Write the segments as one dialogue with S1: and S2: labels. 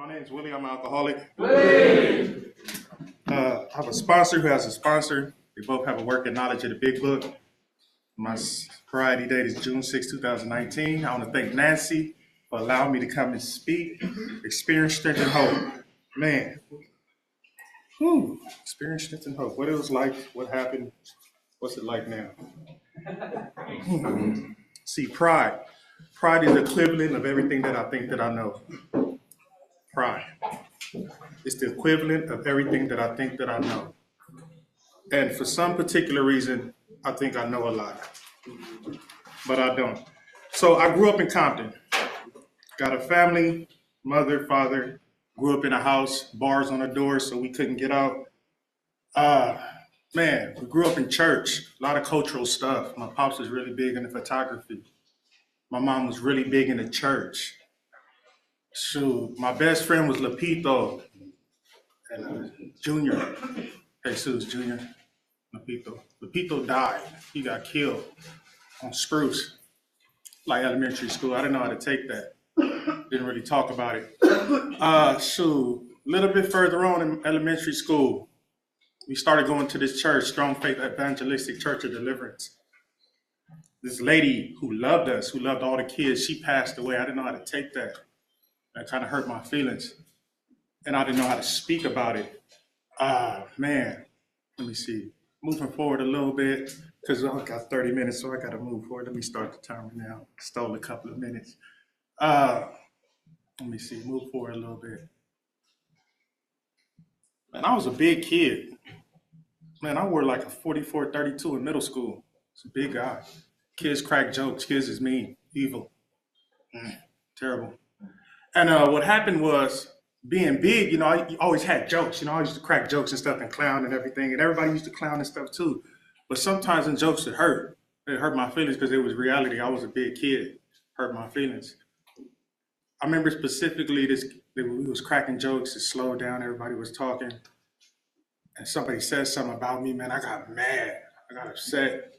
S1: My name is Willie. I'm an alcoholic.
S2: Willie!
S1: I have a sponsor who has a sponsor. We both have a working knowledge of the big book. My sobriety date is June 6, 2019. I want to thank Nancy for allowing me to come and speak. Experience, strength, and hope. Man. Experience, strength, and hope. What it was like, what happened, what's it like now? See, pride. Pride is the equivalent of everything that I think that I know. Pride. It's the equivalent of everything that I think that I know. And for some particular reason, I think I know a lot, but I don't. So I grew up in Compton. Got a family, mother, father, grew up in a house, bars on the doors so we couldn't get out. Man, we grew up in church, a lot of cultural stuff. My pops was really big into photography. My mom was really big into church. Shoot, my best friend was Lapito and Junior, Jesus Junior, Lapito. Lapito died. He got killed on Spruce, like elementary school. I didn't know how to take that. Didn't really talk about it. A little bit further on in elementary school, we started going to this church, Strong Faith Evangelistic Church of Deliverance. This lady who loved us, who loved all the kids, she passed away. I didn't know how to take that. That kind of hurt my feelings. And I didn't know how to speak about it. Man, let me see. Moving forward a little bit, because I got 30 minutes, so I got to move forward. Let me start the timer now. Stole a couple of minutes. Let me see. Move forward a little bit. Man, I was a big kid. Man, I wore like a 44-32 in middle school. It's a big guy. Kids crack jokes. Kids is mean, evil, terrible. And what happened was, being big, I always had jokes. I used to crack jokes and stuff and clown and everything. And everybody used to clown and stuff too. But sometimes in jokes it hurt. It hurt my feelings because it was reality. I was a big kid. Hurt my feelings. I remember specifically we was cracking jokes. It slowed down. Everybody was talking. And somebody said something about me, man. I got mad. I got upset.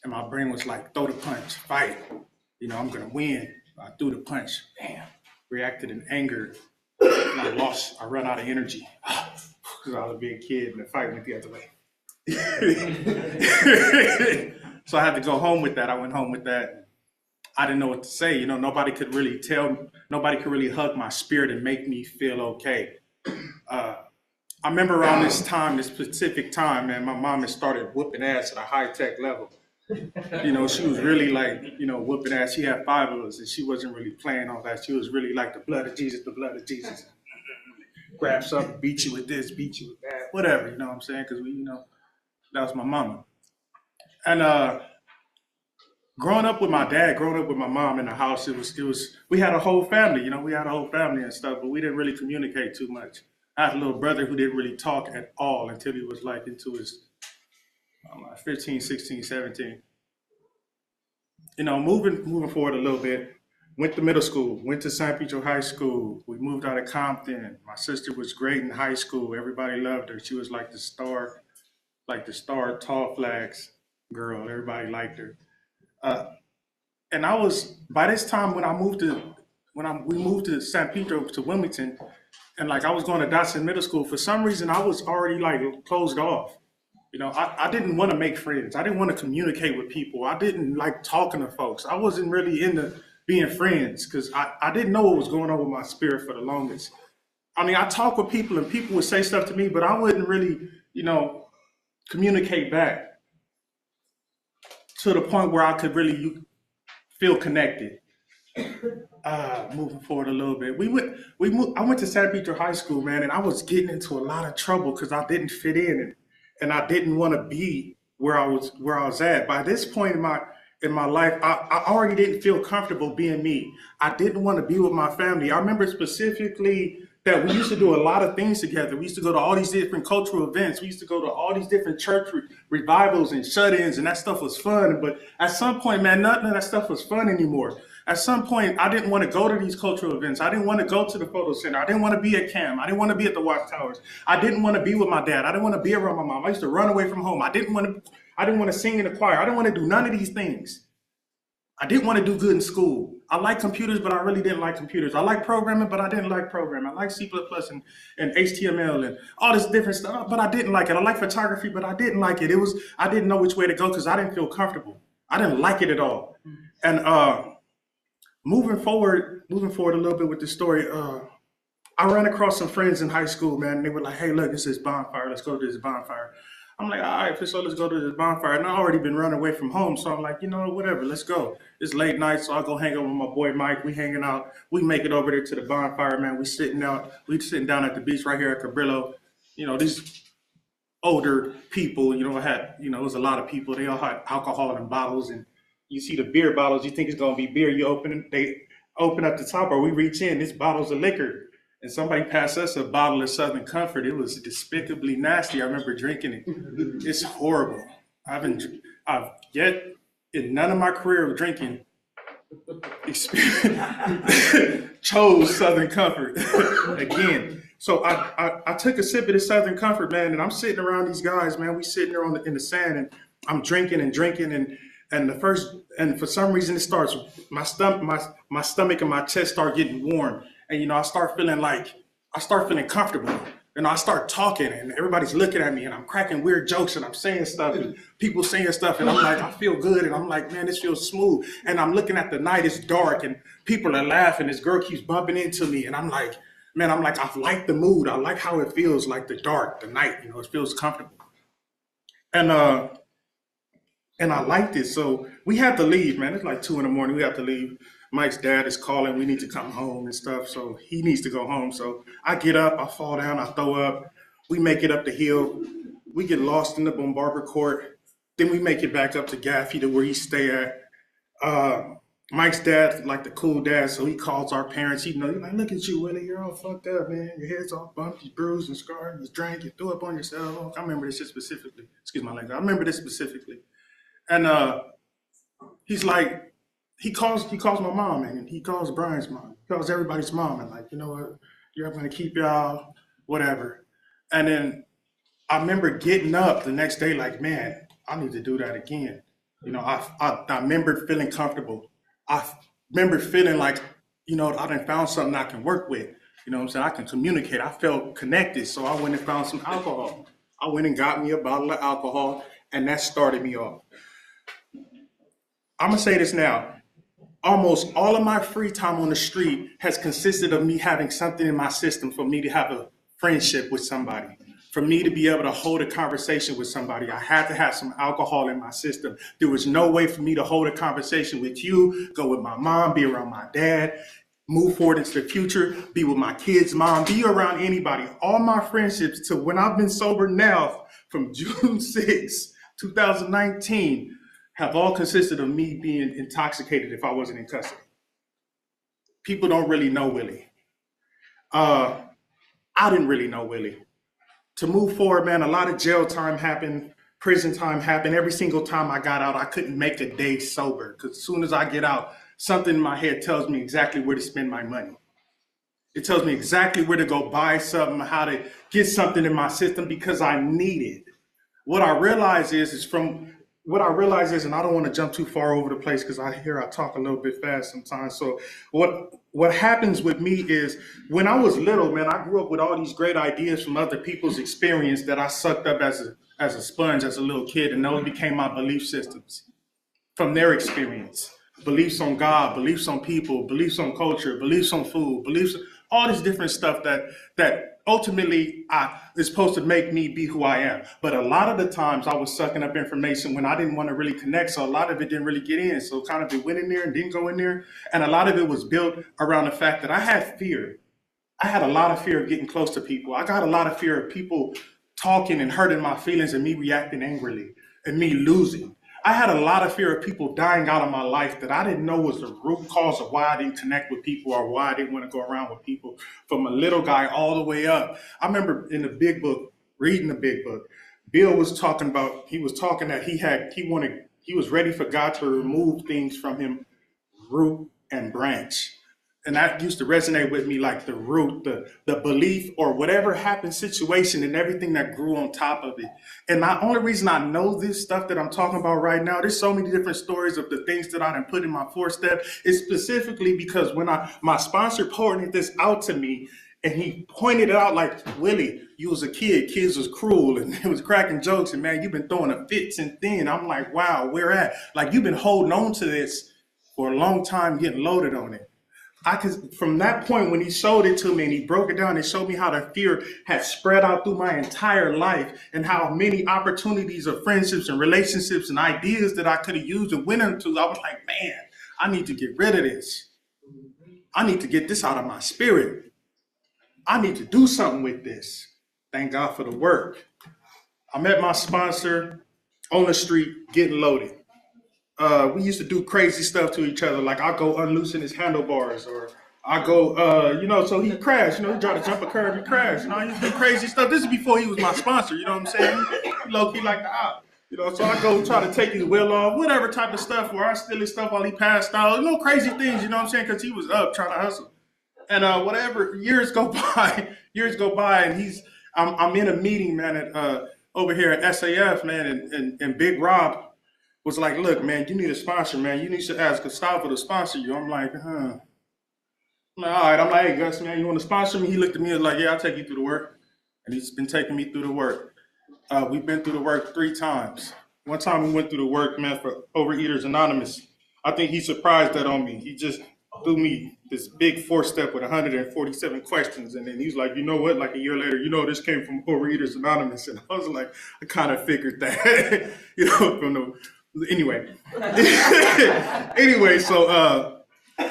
S1: And my brain was like, throw the punch, fight. I'm going to win. I threw the punch. Bam. Reacted in anger. And I run out of energy because I was a big kid and the fight went the other way. So I had to go home with that. I went home with that. I didn't know what to say. Nobody could really hug my spirit and make me feel okay. I remember around this specific time, man, my mom had started whooping ass at a high-tech level. She was really like, whooping ass. She had 5 of us and she wasn't really playing all that. She was really like the blood of Jesus, the blood of Jesus. Grab something, beat you with this, beat you with that, whatever, you know what I'm saying? Because that was my mama. And growing up with my dad, growing up with my mom in the house, we had a whole family, we had a whole family and stuff, but we didn't really communicate too much. I had a little brother who didn't really talk at all until he was like into his 15, 16, 17. Moving forward a little bit, went to middle school, went to San Pedro High School. We moved out of Compton. My sister was great in high school. Everybody loved her. She was like the star tall flags girl. Everybody liked her. And I was, by this time we moved to San Pedro to Wilmington, and like I was going to Dotson Middle School, for some reason I was already like closed off. I didn't want to make friends. I didn't want to communicate with people. I didn't like talking to folks. I wasn't really into being friends because I didn't know what was going on with my spirit for the longest. I talk with people and people would say stuff to me, but I wouldn't really, communicate back to the point where I could really feel connected. Moving forward a little bit, I went to San Pedro High School, man, and I was getting into a lot of trouble because I didn't fit in. And I didn't want to be where I was at. By this point in my life, I already didn't feel comfortable being me. I didn't want to be with my family. I remember specifically that we used to do a lot of things together. We used to go to all these different cultural events. We used to go to all these different church revivals and shut-ins, and that stuff was fun. But at some point, man, none of that stuff was fun anymore. At some point, I didn't want to go to these cultural events. I didn't want to go to the photo center. I didn't want to be at camp. I didn't want to be at the watchtowers. I didn't want to be with my dad. I didn't want to be around my mom. I used to run away from home. I didn't want to sing in the choir. I didn't want to do none of these things. I didn't want to do good in school. I like computers, but I really didn't like computers. I like programming, but I didn't like programming. I like C++ and HTML and all this different stuff, but I didn't like it. I like photography, but I didn't like it. I didn't know which way to go because I didn't feel comfortable. I didn't like it at all. And moving forward a little bit with the story, I ran across some friends in high school, man. And they were like, "Hey, look, this is bonfire. Let's go to this bonfire." I'm like, "All right, for sure, let's go to this bonfire." And I already been running away from home, so I'm like, whatever, let's go. It's late night, so I'll go hang out with my boy Mike. We hanging out. We make it over there to the bonfire, man. We sitting down at the beach right here at Cabrillo. These older people, it was a lot of people. They all had alcohol in bottles, and you see the beer bottles. You think it's gonna be beer. They open up the top, or we reach in. It's bottles of liquor, and somebody passed us a bottle of Southern Comfort. It was despicably nasty. I remember drinking it. It's horrible. I've yet in none of my career of drinking chose Southern Comfort again. So I took a sip of this Southern Comfort, man, and I'm sitting around these guys, man. We sitting there in the sand, and I'm drinking and drinking, and for some reason it starts my stomach and my chest start getting warm, and I start feeling comfortable. I start talking, and everybody's looking at me, and I'm cracking weird jokes, and I'm saying stuff, and people saying stuff, and I'm like, I feel good, and I'm like, man, this feels smooth. And I'm looking at the night, it's dark, and people are laughing. This girl keeps bumping into me, and I'm like, man, I like the mood. I like how it feels, like the dark, the night. It feels comfortable, and I liked it. So we had to leave, man. It's like 2 a.m. We have to leave. Mike's dad is calling. We need to come home and stuff. So he needs to go home. So I get up, I fall down, I throw up. We make it up the hill. We get lost in the Bombarber Court. Then we make it back up to Gaffey to where he stay at. Mike's dad, like the cool dad, so he calls our parents. He's like, look at you, Willie. You're all fucked up, man. Your head's all bumped, you're bruised and scarred, you drank, you threw up on yourself. I remember this shit specifically. Excuse my language. I remember this specifically. And he's like, he calls my mom, and he calls Brian's mom. He calls everybody's mom, and like, you know what? You're going to keep y'all, whatever. And then I remember getting up the next day like, man, I need to do that again. I remember feeling comfortable. I remember feeling like, I done found something I can work with. You know what I'm saying? I can communicate. I felt connected. So I went and found some alcohol. I went and got me a bottle of alcohol, and that started me off. I'm going to say this now. Almost all of my free time on the street has consisted of me having something in my system for me to have a friendship with somebody. For me to be able to hold a conversation with somebody, I had to have some alcohol in my system. There was no way for me to hold a conversation with you, go with my mom, be around my dad, move forward into the future, be with my kids' mom, be around anybody. All my friendships to when I've been sober now from June 6, 2019, have all consisted of me being intoxicated if I wasn't in custody. People don't really know Willie. I didn't really know Willie. To move forward, man, a lot of jail time happened, prison time happened. Every single time I got out, I couldn't make a day sober because as soon as I get out, something in my head tells me exactly where to spend my money. It tells me exactly where to go buy something, how to get something in my system because I need it. What I realize is, and I don't want to jump too far over the place because I talk a little bit fast sometimes. So what happens with me is when I was little, man, I grew up with all these great ideas from other people's experience that I sucked up as a sponge as a little kid, and those became my belief systems from their experience. Beliefs on God, beliefs on people, beliefs on culture, beliefs on food, beliefs, all this different stuff that ultimately is supposed to make me be who I am. But a lot of the times I was sucking up information when I didn't want to really connect. So a lot of it didn't really get in. So kind of it went in there and didn't go in there. And a lot of it was built around the fact that I had fear. I had a lot of fear of getting close to people. I got a lot of fear of people talking and hurting my feelings and me reacting angrily and me losing. I had a lot of fear of people dying out of my life that I didn't know was the root cause of why I didn't connect with people or why I didn't want to go around with people from a little guy all the way up. I remember in the big book, reading the big book, Bill was talking that he was ready for God to remove things from him, root and branch. And that used to resonate with me like the root, the belief or whatever happened situation and everything that grew on top of it. And the only reason I know this stuff that I'm talking about right now, there's so many different stories of the things that I done put in my 4-step, is specifically because when my sponsor pointed this out to me, and he pointed it out like, Willie, you was a kid, kids was cruel, and it was cracking jokes, and man, you've been throwing a fit since then. I'm like, wow, where at? Like, you've been holding on to this for a long time, getting loaded on it. I could, from that point when he showed it to me and he broke it down and showed me how the fear had spread out through my entire life and how many opportunities of friendships and relationships and ideas that I could have used and went into, I was like, man, I need to get rid of this. I need to get this out of my spirit. I need to do something with this. Thank God for the work. I met my sponsor on the street getting loaded. We used to do crazy stuff to each other. Like I go unloosen his handlebars, or I go, so he crashed. He tried to jump a curb, he crashed. I used to do crazy stuff. This is before he was my sponsor. You know what I'm saying? He low key like the op. So I go try to take his wheel off, whatever type of stuff, or I steal his stuff while he passed out. Crazy things. You know what I'm saying? Because he was up trying to hustle. And whatever, years go by, and I'm in a meeting, man, at over here at SAF, man, and Big Rob was like, look, man, you need a sponsor, man. You need to ask Gustavo to sponsor you. I'm like, huh. I'm like, all right. I'm like, hey, Gus, man, you want to sponsor me? He looked at me and was like, yeah, I'll take you through the work. And he's been taking me through the work. We've been through the work 3 times. One time we went through the work, man, for Overeaters Anonymous. I think he surprised that on me. He just threw me this big 4-step with 147 questions. And then he's like, you know what? Like a year later, this came from Overeaters Anonymous. And I was like, I kind of figured that, from the... Anyway, so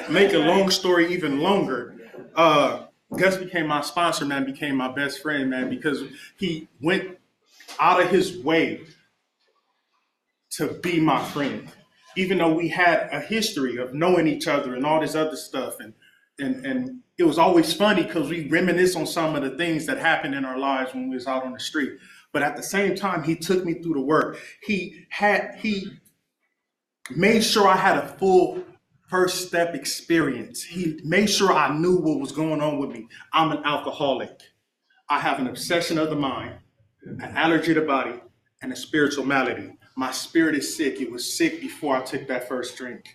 S1: make a long story even longer. Gus became my sponsor, man, became my best friend, man, because he went out of his way to be my friend, even though we had a history of knowing each other and all this other stuff. And it was always funny because we reminisce on some of the things that happened in our lives when we was out on the street. But at the same time, he took me through the work. He made sure I had a full 1st-step experience. He made sure I knew what was going on with me. I'm an alcoholic. I have an obsession of the mind, an allergy to the body, and a spiritual malady. My spirit is sick. It was sick before I took that first drink.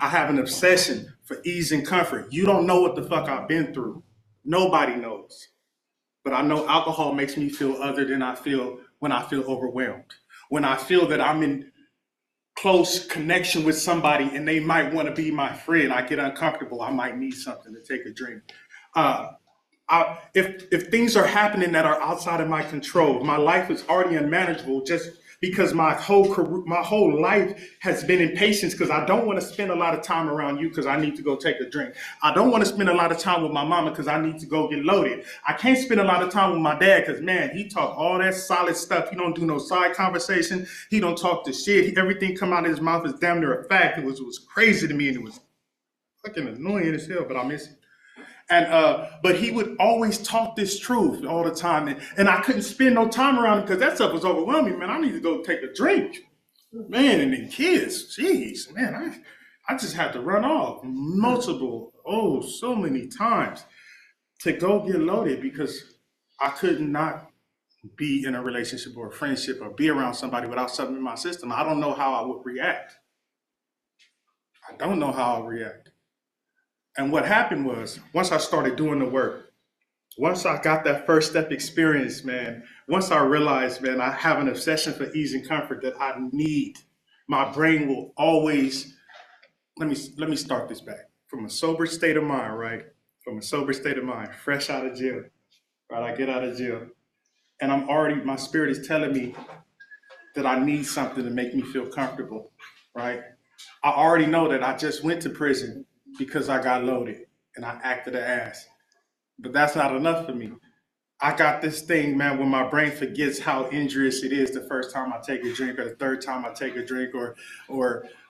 S1: I have an obsession for ease and comfort. You don't know what the fuck I've been through. Nobody knows. But I know alcohol makes me feel other than I feel when I feel overwhelmed. When I feel that I'm in close connection with somebody and they might want to be my friend, I get uncomfortable. I might need something to take a drink. If things are happening that are outside of my control, my life is already unmanageable just because my whole life has been in patience because I don't want to spend a lot of time around you because I need to go take a drink. I don't want to spend a lot of time with my mama because I need to go get loaded. I can't spend a lot of time with my dad because, man, he talk all that solid stuff. He don't do no side conversation. He don't talk the shit. Everything come out of his mouth is damn near a fact. It was crazy to me, and it was fucking annoying as hell, but I miss it. And but he would always talk this truth all the time, and I couldn't spend no time around him because that stuff was overwhelming. Man, I need to go take a drink, man. And then kids, jeez, man, I just had to run off so many times to go get loaded because I could not be in a relationship or a friendship or be around somebody without something in my system. I don't know how I would react. I don't know how I'll react. And what happened was, once I started doing the work, once I got that 1st-step experience, man, once I realized, man, I have an obsession for ease and comfort that I need. My brain will always, let me start this back. From a sober state of mind, right? From a sober state of mind, fresh out of jail, right? I get out of jail. And my spirit is telling me that I need something to make me feel comfortable, right? I already know that I just went to prison because I got loaded and I acted an ass. But that's not enough for me. I got this thing, man, when my brain forgets how injurious it is the first time I take a drink or the 3rd time I take a drink, or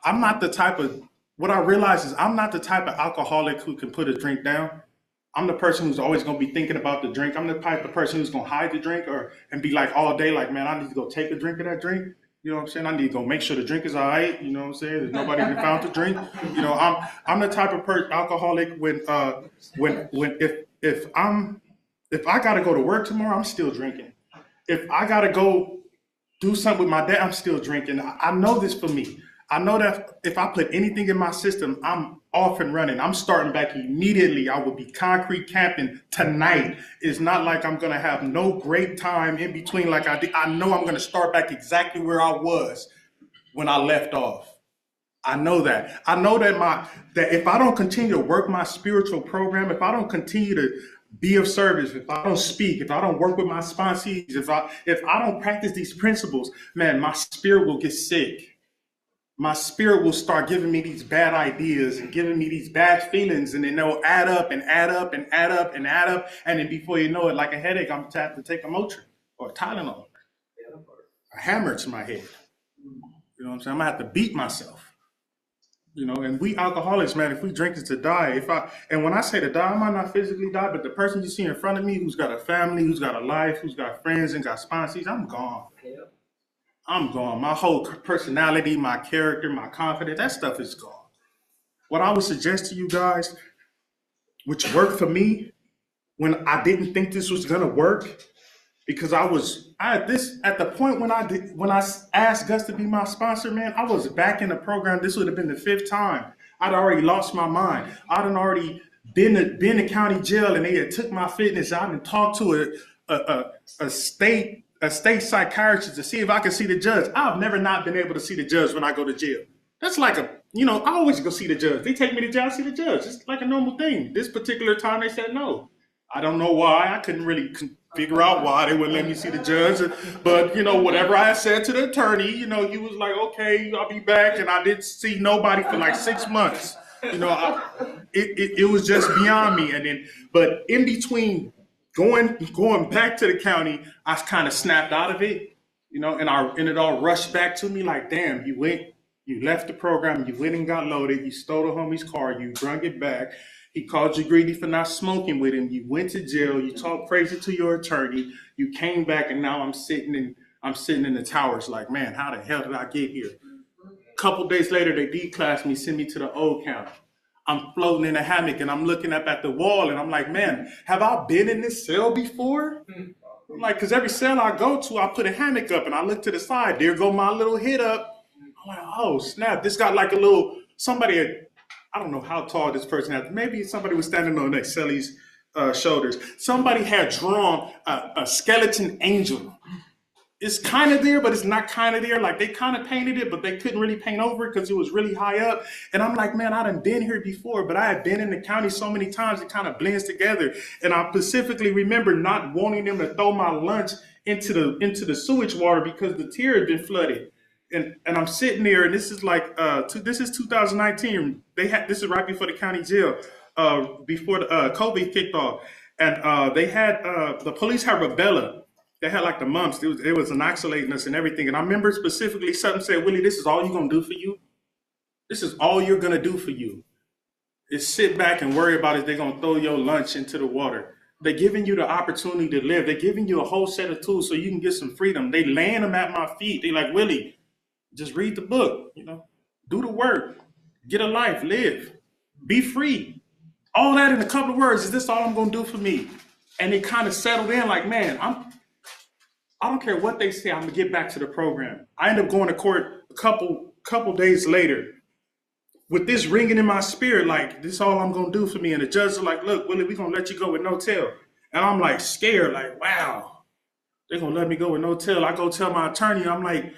S1: I'm not the type of, what I realize is I'm not the type of alcoholic who can put a drink down. I'm the person who's always going to be thinking about the drink. I'm the type of person who's going to hide the drink and be like all day, like, man, I need to go take a drink of that drink. You know what I'm saying? I need to go make sure the drink is all right. You know what I'm saying? There's nobody been found to drink. You know, I'm the type of alcoholic when if I gotta go to work tomorrow, I'm still drinking. If I gotta go do something with my dad, I'm still drinking. I know this for me. I know that if I put anything in my system, I'm off and running. I'm starting back immediately. I will be concrete camping tonight. It's not like I'm gonna have no great time in between like I did. I know I'm gonna start back exactly where I was when I left off. I know that. I know that that if I don't continue to work my spiritual program, if I don't continue to be of service, if I don't speak, if I don't work with my sponsees, if I don't practice these principles, man, my spirit will get sick. My spirit will start giving me these bad ideas and giving me these bad feelings, and then they'll add up and add up and add up and add up, and then before you know it, like a headache, I'm gonna have to take a Motrin or a Tylenol, a hammer to my head. You know what I'm saying? I'm gonna have to beat myself. You know, and we alcoholics, man, if we drink it to die, and when I say to die, I might not physically die, but the person you see in front of me who's got a family, who's got a life, who's got friends and got sponsees, I'm gone. I'm gone. My whole personality, my character, my confidence, that stuff is gone. What I would suggest to you guys, which worked for me when I didn't think this was gonna work, because I had this at the point when I asked Gus to be my sponsor, man, I was back in the program. This would have been the fifth time. I'd already lost my mind. I'd already been to county jail, and they had took my fitness out and talked to a state psychiatrist to see if I could see the judge. I've never not been able to see the judge when I go to jail. That's like I always go see the judge. They take me to jail, I see the judge. It's like a normal thing. This particular time they said no. I don't know why. I couldn't really figure out why they wouldn't let me see the judge. But, whatever I had said to the attorney, he was like, okay, I'll be back. And I didn't see nobody for like 6 months. It was just beyond me. But in between going back to the county, I kind of snapped out of it, and it all rushed back to me like, damn, you left the program, you went and got loaded, you stole the homie's car, you brung it back. He called you greedy for not smoking with him. You went to jail. You talked crazy to your attorney. You came back, and now I'm sitting in the towers. Like, man, how the hell did I get here? A couple days later, they declassed me, sent me to the old county. I'm floating in a hammock, and I'm looking up at the wall, and I'm like, man, have I been in this cell before? I'm like, because every cell I go to, I put a hammock up, and I look to the side. There go my little head up. I'm like, oh snap! This got like a little somebody. I don't know how tall this person had. Maybe somebody was standing on that Celly's shoulders. Somebody had drawn a skeleton angel. It's kind of there, but it's not kind of there. Like they kind of painted it, but they couldn't really paint over it because it was really high up. And I'm like, man, I done been here before, but I had been in the county so many times, it kind of blends together. And I specifically remember not wanting them to throw my lunch into the sewage water because the tier had been flooded. And I'm sitting there, and this is like this is 2019. This is right before the county jail, before the COVID kicked off, and they had the police had rubella. They had like the mumps. It was inoxulating us and everything. And I remember specifically something said, Willie, this is all you're gonna do for you. This is all you're gonna do for you. Is sit back and worry about it. They're gonna throw your lunch into the water. They're giving you the opportunity to live. They're giving you a whole set of tools so you can get some freedom. They laying them at my feet. They like, Willie, just read the book, do the work, get a life, live, be free. All that in a couple of words. Is this all I'm gonna do for me? And it kind of settled in like, man, I don't care what they say, I'm gonna get back to the program. I end up going to court a couple days later with this ringing in my spirit, like, this is all I'm gonna do for me. And the judge is like, look, Willie, we're gonna let you go with no tail. And I'm like scared, like, wow, they're gonna let me go with no tail. I go tell my attorney, I'm like,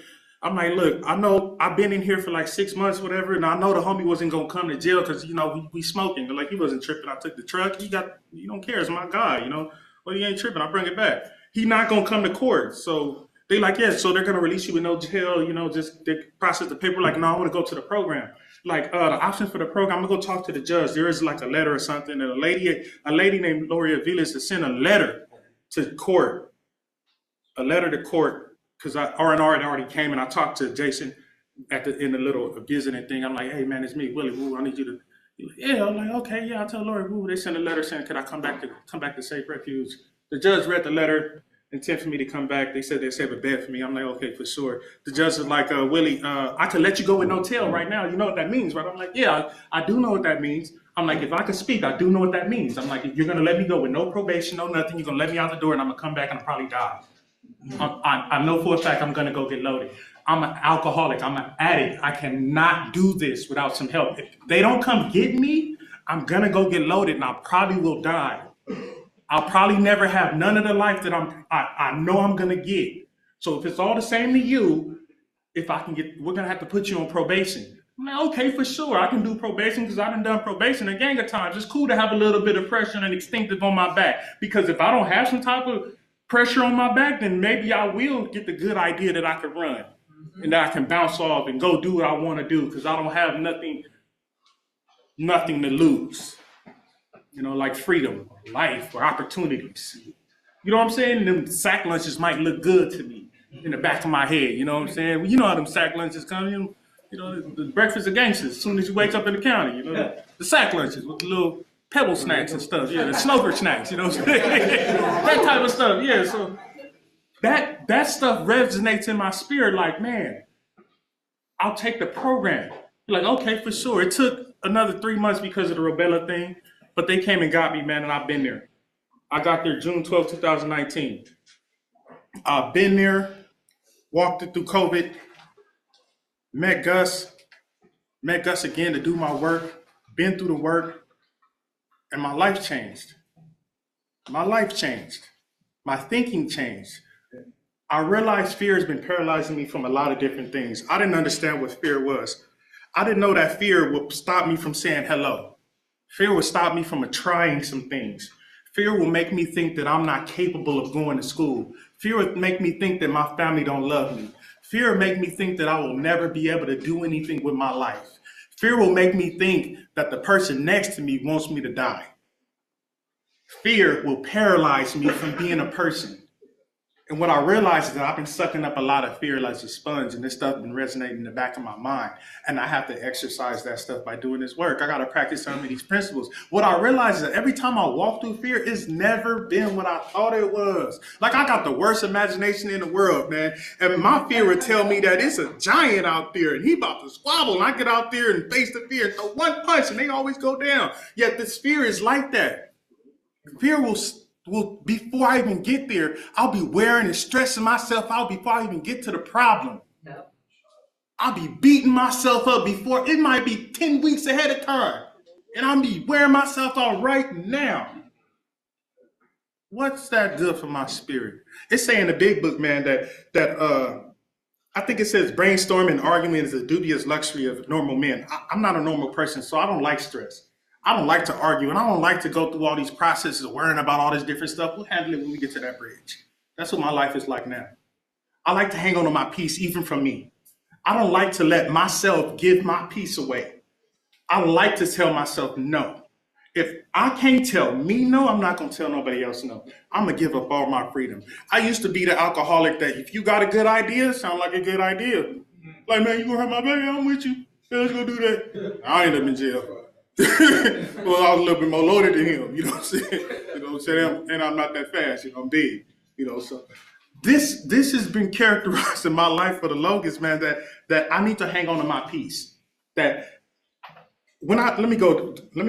S1: look, I know I've been in here for like 6 months, whatever, and I know the homie wasn't gonna come to jail because we smoking. But like he wasn't tripping. I took the truck. He don't care. It's my guy, Well, he ain't tripping. I bring it back. He not gonna come to court. So they like, yeah. So they're gonna release you with no jail. Just they process the paper. Like, no, I want to go to the program. Like the option for the program, I'm gonna go talk to the judge. There is like a letter or something, and a lady named Gloria Vilas has sent a letter to court. A letter to court. Because R&R had already came, and I talked to Jason in the little visiting thing. I'm like, hey man, it's me, Willie. Woo, I need you to. Like, yeah, I'm like, okay, yeah. I'll tell Lori. Woo. They sent a letter saying, could I come back to Safe Refuge? The judge read the letter, intent for me to come back. They said they'd save a bed for me. I'm like, okay, for sure. The judge is like, Willie, I could let you go with no tail right now. You know what that means, right? I'm like, yeah, I do know what that means. I'm like, if I can speak, I do know what that means. I'm like, if you're going to let me go with no probation, no nothing, you're going to let me out the door and I'm going to come back and I'll probably die. I know for a fact I'm going to go get loaded. I'm an alcoholic. I'm an addict. I cannot do this without some help. If they don't come get me, I'm going to go get loaded and I probably will die. I'll probably never have none of the life that I know I'm going to get. So if it's all the same to you, if I can get, we're going to have to put you on probation. I'm like, okay, for sure. I can do probation because I've done probation a gang of times. It's cool to have a little bit of pressure and instinctive on my back because if I don't have some type of pressure on my back, then maybe I will get the good idea that I could run and that I can bounce off and go do what I want to do because I don't have nothing to lose. You know, like freedom, or life, or opportunities. You know what I'm saying? Them sack lunches might look good to me in the back of my head. You know what I'm saying? Well, you know how them sack lunches come. You know, the breakfast of gangsters. As soon as you wake up in the county, you know, the sack lunches with the little pebble snacks and stuff. Yeah, the smoker snacks. You know what I'm saying? That type of stuff. Yeah. So that stuff resonates in my spirit. Like, man, I'll take the program. Like, okay, for sure. It took another 3 months because of the rubella thing. But they came and got me, man, and I've been there. I got there June 12, 2019. I've been there, walked it through COVID, met Gus again to do my work, been through the work, and my life changed. My life changed. My thinking changed. I realized fear has been paralyzing me from a lot of different things. I didn't understand what fear was. I didn't know that fear would stop me from saying hello. Fear will stop me from trying some things. Fear will make me think that I'm not capable of going to school. Fear will make me think that my family don't love me. Fear will make me think that I will never be able to do anything with my life. Fear will make me think that the person next to me wants me to die. Fear will paralyze me from being a person. And what I realized is that I've been sucking up a lot of fear like a sponge, and this stuff has been resonating in the back of my mind. And I have to exercise that stuff by doing this work. I got to practice some of these principles. What I realized is that every time I walk through fear, it's never been what I thought it was. Like, I got the worst imagination in the world, man. And my fear would tell me that it's a giant out there and he about to squabble. And I get out there and face the fear and throw one punch and they always go down. Yet this fear is like that. Fear will before I even get there, I'll be wearing and stressing myself out before I even get to the problem. Yep. I'll be beating myself up before, it might be 10 weeks ahead of time. And I'll be wearing myself out right now. What's that good for my spirit? It's saying in the big book, man, that I think it says brainstorming and arguing is a dubious luxury of normal men. I'm not a normal person, so I don't like stress. I don't like to argue, and I don't like to go through all these processes of worrying about all this different stuff. We'll handle it when we get to that bridge. That's what my life is like now. I like to hang on to my peace, even from me. I don't like to let myself give my peace away. I like to tell myself no. If I can't tell me no, I'm not going to tell nobody else no. I'm going to give up all my freedom. I used to be the alcoholic that if you got a good idea, sound like a good idea. Like, man, you going to hurt my baby? I'm with you. Yeah, let's go do that. I end up in jail. Well, I was a little bit more loaded than him, you know what I'm saying? You know what I'm saying? And I'm not that fast, you know, I'm big, you know. So this has been characterized in my life for the longest, man, that I need to hang on to my peace. That let me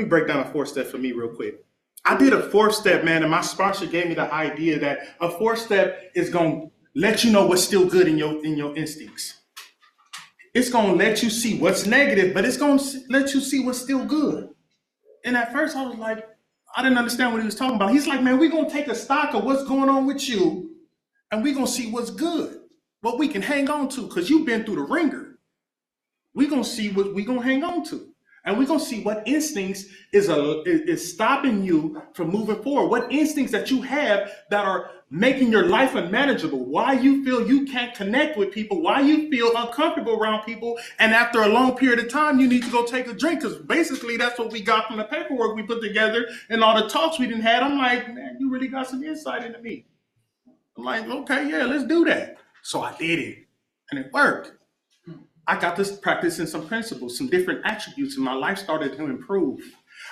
S1: break down a 4-step for me real quick. I did a 4-step, man, and my sponsor gave me the idea that a 4-step is gonna let you know what's still good in your instincts. It's going to let you see what's negative, but it's going to let you see what's still good. And at first I was like, I didn't understand what he was talking about. He's like, man, we're going to take a stock of what's going on with you and we're going to see what's good, what we can hang on to, because you've been through the ringer. We're going to see what we're going to hang on to. And we're going to see what instincts is stopping you from moving forward. What instincts that you have that are making your life unmanageable. Why you feel you can't connect with people. Why you feel uncomfortable around people. And after a long period of time, you need to go take a drink. Because basically that's what we got from the paperwork we put together and all the talks we didn't have. I'm like, man, you really got some insight into me. I'm like, okay, yeah, let's do that. So I did it. And it worked. I got to practicing some principles, some different attributes, and my life started to improve.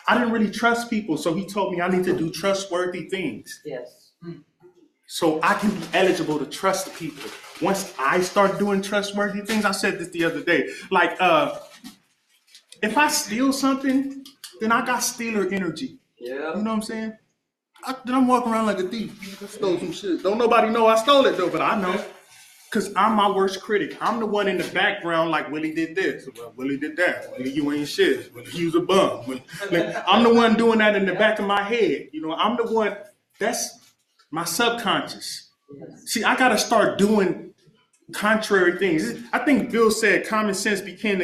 S1: I didn't really trust people, so he told me I need to do trustworthy things.
S2: Yes.
S1: so I can be eligible to trust the people. Once I start doing trustworthy things, I said this the other day, like if I steal something, then I got stealer energy. Yeah. You know what I'm saying? Then I'm walking around like a thief. I stole some shit. Don't nobody know I stole it though, but I know. Because I'm my worst critic. I'm the one in the background like, Willie did this. Well, Willie did that. Willie, you ain't shit. Willie, you was a bum. I'm the one doing that in the back of my head. You know, I'm the one, that's my subconscious. See, I got to start doing contrary things. I think Bill said common sense began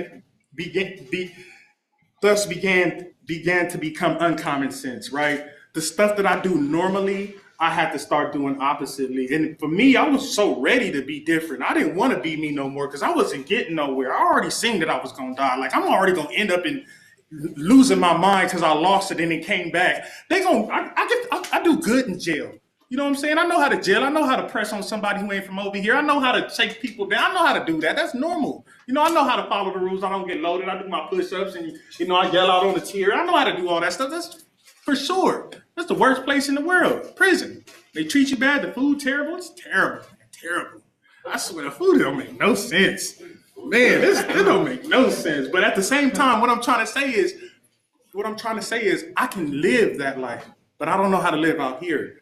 S1: to become uncommon sense, right? The stuff that I do normally, I had to start doing oppositely. And for me, I was so ready to be different. I didn't want to be me no more because I wasn't getting nowhere. I already seen that I was going to die. Like, I'm already going to end up in losing my mind because I lost it and it came back. I do good in jail. You know what I'm saying? I know how to jail. I know how to press on somebody who ain't from over here. I know how to take people down. I know how to do that. That's normal. You know, I know how to follow the rules. I don't get loaded. I do my push-ups and, you know, I yell out on the tier. I know how to do all that stuff. That's for sure. That's the worst place in the world. Prison. They treat you bad. The food terrible. It's terrible. Terrible. I swear the food don't make no sense. Man, it don't make no sense. But at the same time, what I'm trying to say is I can live that life, but I don't know how to live out here.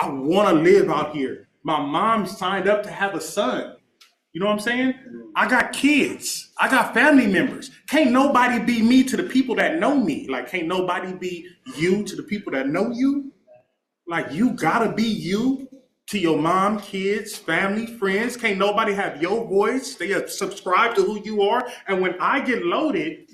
S1: I want to live out here. My mom signed up to have a son. You know what I'm saying? I got kids. I got family members. Can't nobody be me to the people that know me. Like, can't nobody be you to the people that know you. Like, you gotta be you to your mom, kids, family, friends. Can't nobody have your voice. They are subscribed to who you are. And when I get loaded,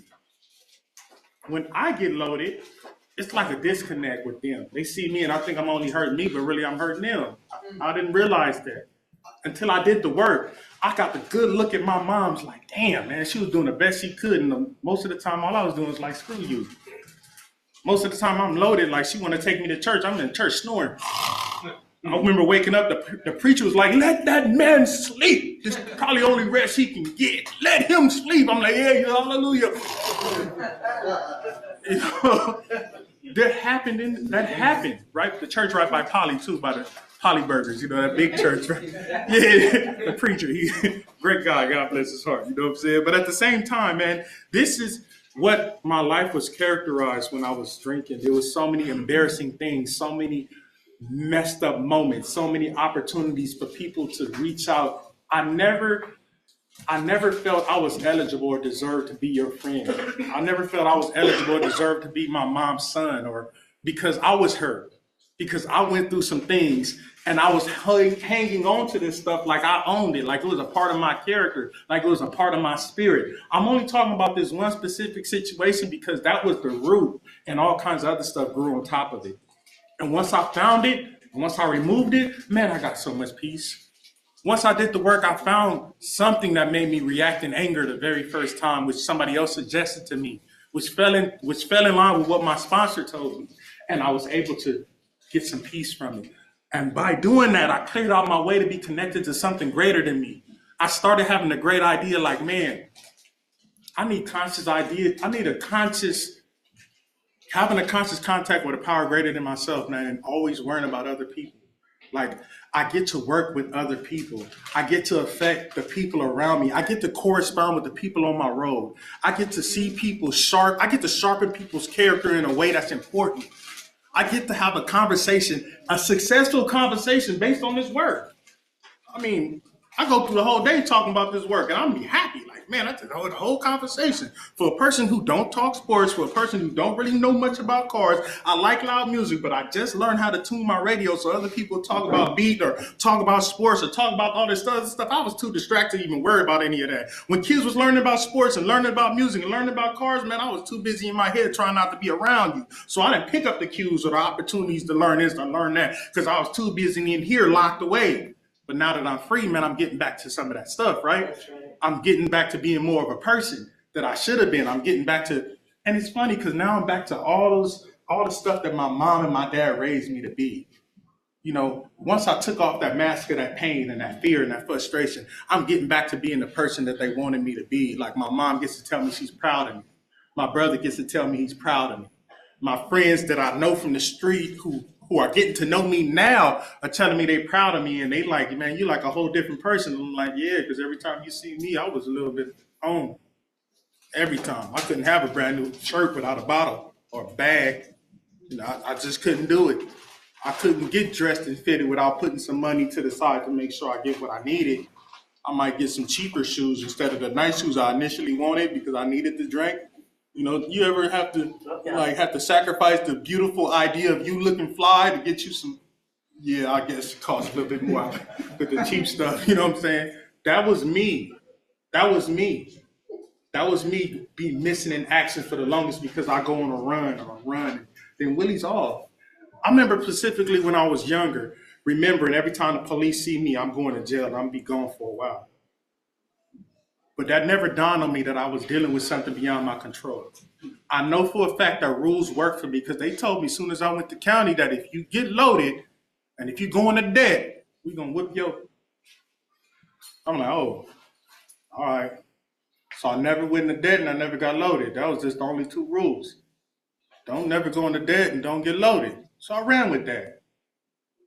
S1: it's like a disconnect with them. They see me and I think I'm only hurting me, but really I'm hurting them. I didn't realize that until I did the work. I got the good look at my mom's like, damn, man, she was doing the best she could. And most of the time, all I was doing was like, screw you. Most of the time I'm loaded, like she want to take me to church. I'm in church snoring. I remember waking up, the preacher was like, let that man sleep. This is probably the only rest he can get. Let him sleep. I'm like, yeah, hallelujah. You know, that happened, right? The church right by Polly too, by the Polly Burgers, you know, that big church, right? Yeah, the preacher, great guy, God bless his heart, you know what I'm saying? But at the same time, man, this is what my life was characterized when I was drinking. There was so many embarrassing things, so many messed up moments, so many opportunities for people to reach out. I never felt I was eligible or deserved to be your friend. I never felt I was eligible or deserved to be my mom's son, or because I was hurt, because I went through some things and I was hanging on to this stuff like I owned it, like it was a part of my character, like it was a part of my spirit. I'm only talking about this one specific situation because that was the root, and all kinds of other stuff grew on top of it. And once I found it, and once I removed it, man, I got so much peace. Once I did the work, I found something that made me react in anger the very first time, which somebody else suggested to me, which fell in line with what my sponsor told me. And I was able to get some peace from it. And by doing that, I cleared out my way to be connected to something greater than me. I started having a great idea like, man, I need conscious ideas. I need having a conscious contact with a power greater than myself, man, and always worrying about other people. Like, I get to work with other people. I get to affect the people around me. I get to correspond with the people on my road. I get to see people sharp. I get to sharpen people's character in a way that's important. I get to have a conversation, a successful conversation based on this work. I mean, I go through the whole day talking about this work and I'm be happy. Like, man, I did the whole conversation. For a person who don't talk sports, for a person who don't really know much about cars, I like loud music, but I just learned how to tune my radio so other people talk about beat or talk about sports or talk about all this other stuff. I was too distracted to even worry about any of that. When kids was learning about sports and learning about music and learning about cars, man, I was too busy in my head trying not to be around you. So I didn't pick up the cues or the opportunities to learn this or learn that because I was too busy in here locked away. But now that I'm free, man, I'm getting back to some of that stuff, right? I'm getting back to being more of a person that I should have been. I'm getting back to, and it's funny because now I'm back to all the stuff that my mom and my dad raised me to be. You know, once I took off that mask of that pain and that fear and that frustration, I'm getting back to being the person that they wanted me to be. Like, my mom gets to tell me she's proud of me. My brother gets to tell me he's proud of me. My friends that I know from the street who who are getting to know me now are telling me they proud of me and they like, man, you like a whole different person. I'm like, yeah, because every time you see me, I was a little bit on. Every time. I couldn't have a brand new shirt without a bottle or a bag. I just couldn't do it. I couldn't get dressed and fitted without putting some money to the side to make sure I get what I needed. I might get some cheaper shoes instead of the nice shoes I initially wanted because I needed the drink. You ever have to sacrifice the beautiful idea of you looking fly to get you some? Yeah, I guess it costs a little bit more with the cheap stuff. You know what I'm saying? That was me. That was me. That was me be missing in action for the longest because I go on a run. Then Willie's off. I remember specifically when I was younger, remembering every time the police see me, I'm going to jail and I'm gonna be gone for a while. But that never dawned on me that I was dealing with something beyond my control. I know for a fact that rules work for me because they told me as soon as I went to county that if you get loaded and if you go into debt, we're gonna whip your. I'm like, oh, all right. So I never went into debt and I never got loaded. That was just the only two rules. Don't never go into debt and don't get loaded. So I ran with that.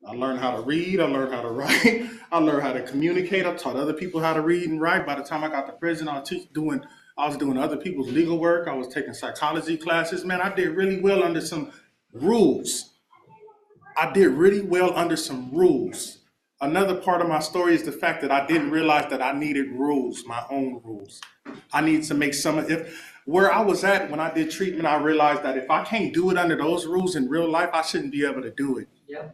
S1: I learned how to read. I learned how to write. I learned how to communicate. I taught other people how to read and write. By the time I got to prison, I was doing other people's legal work. I was taking psychology classes. Man, I did really well under some rules. Another part of my story is the fact that I didn't realize that I needed rules, my own rules. I need to make where I was at when I did treatment, I realized that if I can't do it under those rules in real life, I shouldn't be able to do it. Yep.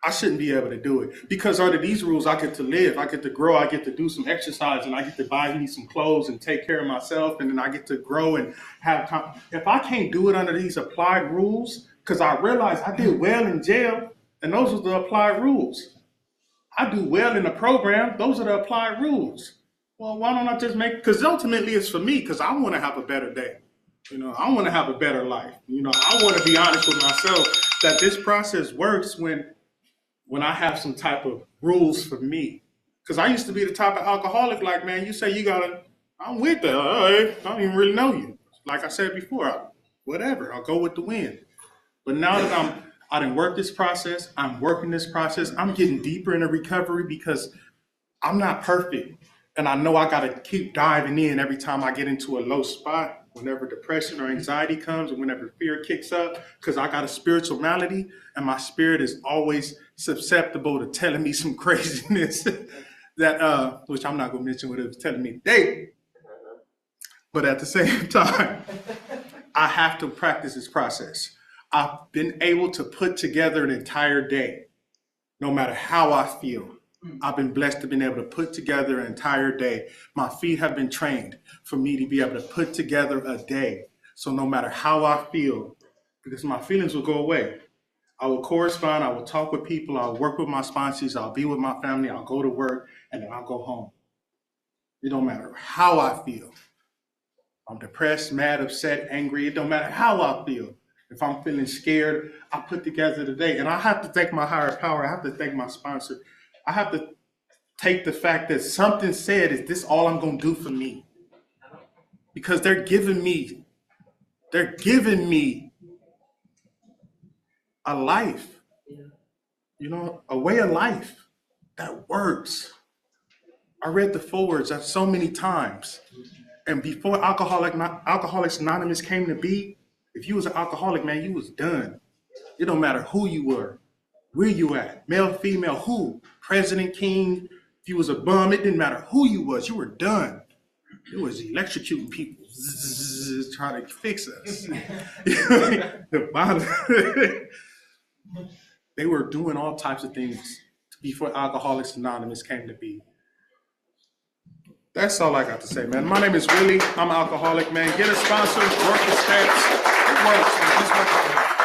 S1: I shouldn't be able to do it because under these rules, I get to live, I get to grow, I get to do some exercise, and I get to buy me some clothes and take care of myself, and then I get to grow and have time. If I can't do it under these applied rules, because I realized I did well in jail, and those were the applied rules. I do well in the program, those are the applied rules. Well, why don't I just because ultimately it's for me, because I want to have a better day. I want to have a better life. I want to be honest with myself that this process works when I have some type of rules for me. Because I used to be the type of alcoholic, like, man, you say I'm with that. I don't even really know you. Like I said before, whatever, I'll go with the wind. But now that I didn't work this process, I'm working this process, I'm getting deeper into recovery because I'm not perfect. And I know I got to keep diving in every time I get into a low spot, whenever depression or anxiety comes, or whenever fear kicks up, because I got a spiritual malady and my spirit is always susceptible to telling me some craziness that, which I'm not going to mention what it was telling me today. But at the same time, I have to practice this process. I've been able to put together an entire day, no matter how I feel. I've been blessed to be able to put together an entire day. My feet have been trained for me to be able to put together a day. So no matter how I feel, because my feelings will go away, I will correspond, I will talk with people, I'll work with my sponsors, I'll be with my family, I'll go to work, and then I'll go home. It don't matter how I feel. I'm depressed, mad, upset, angry. It don't matter how I feel. If I'm feeling scared, I put together the day. And I have to thank my higher power. I have to thank my sponsor. I have to take the fact that something said, is this all I'm going to do for me? Because they're giving me a life, a way of life that works. I read the forwards so many times. And before Alcoholics Anonymous came to be, if you was an alcoholic, man, you was done. It don't matter who you were, where you at, male, female, who, president, king. If you was a bum, it didn't matter who you was done. It was electrocuting people, trying to fix us. The bottom. They were doing all types of things before Alcoholics Anonymous came to be. That's all I got to say, man. My name is Willie. I'm an alcoholic, man. Get a sponsor, work the steps. It works, man. Just work it.